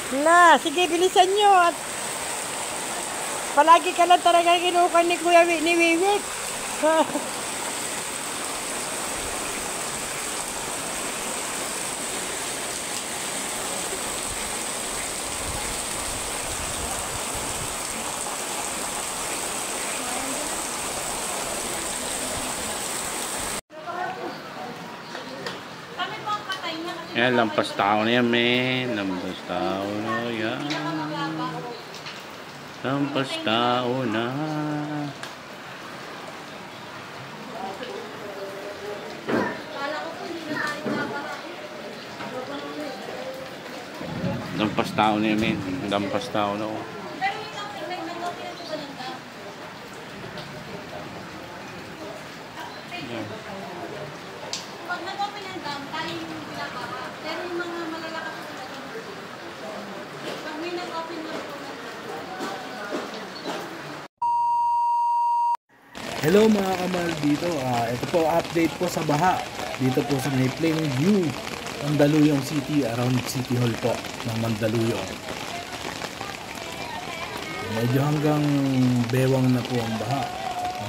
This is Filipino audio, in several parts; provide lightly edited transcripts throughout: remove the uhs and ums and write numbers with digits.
La, sige, bilisan nyo. At palagi ka lang talaga kinukuha ni Kuya ni Wiwik. Yan, lampas tao na yan, men. Lampas tao na yan. Lampas tao na. Lampas tao na yan, men. Lampas tao na. Oh. Yan. Pag nag-open ng dam, tayo yung pinapaka. Pero yung mga malalakas na talaga. Pag may nag-open ng dam. Hello mga kamal dito. Ito po update po sa baha. Dito po sa may plain view Mandaluyong City, around City Hall po ng Mandaluyong. Medyo hanggang bewang na po ang baha.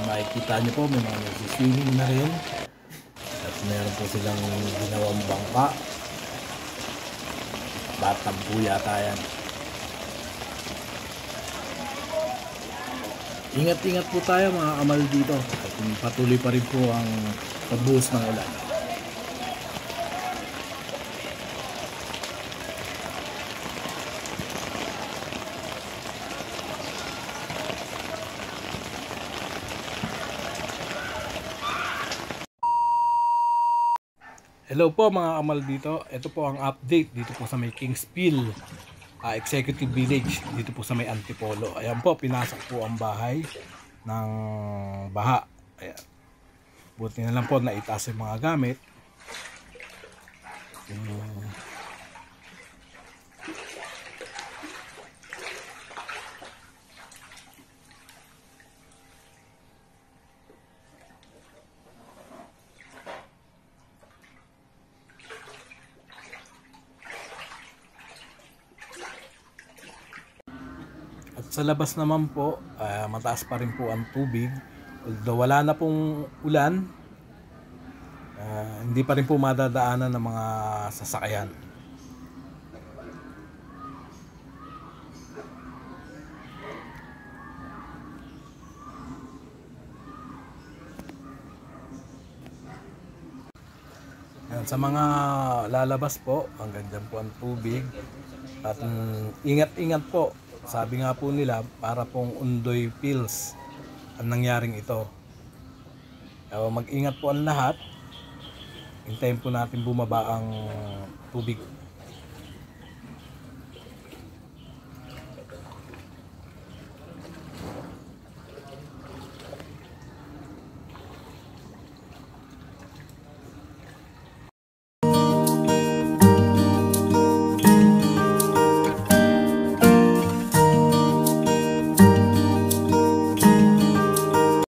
Makikita nyo po may mga nagsiswimming na rin. At meron po silang ginawang bangka. Batang po yata yan. Ingat-ingat po tayo mga kamal dito. At patuloy pa rin po ang pagbuhos ng ulan. Hello po mga kamal dito. Ito po ang update dito po sa may Kingsville Executive Village, dito po sa may Antipolo. Ayan po, pinasok po ang bahay ng baha. Ayan. Buti na lang po na itaas yung mga gamit. At sa labas naman po, mataas pa rin po ang tubig. Although wala na pong ulan, hindi pa rin po madadaanan ng mga sasakyan. Yan, sa mga lalabas po, hanggang dyan po ang tubig. At ingat-ingat po. Sabi nga po nila, para pong undoy pills ang nangyaring ito. Mag-ingat po ang lahat. Hintayin po natin bumaba ang tubig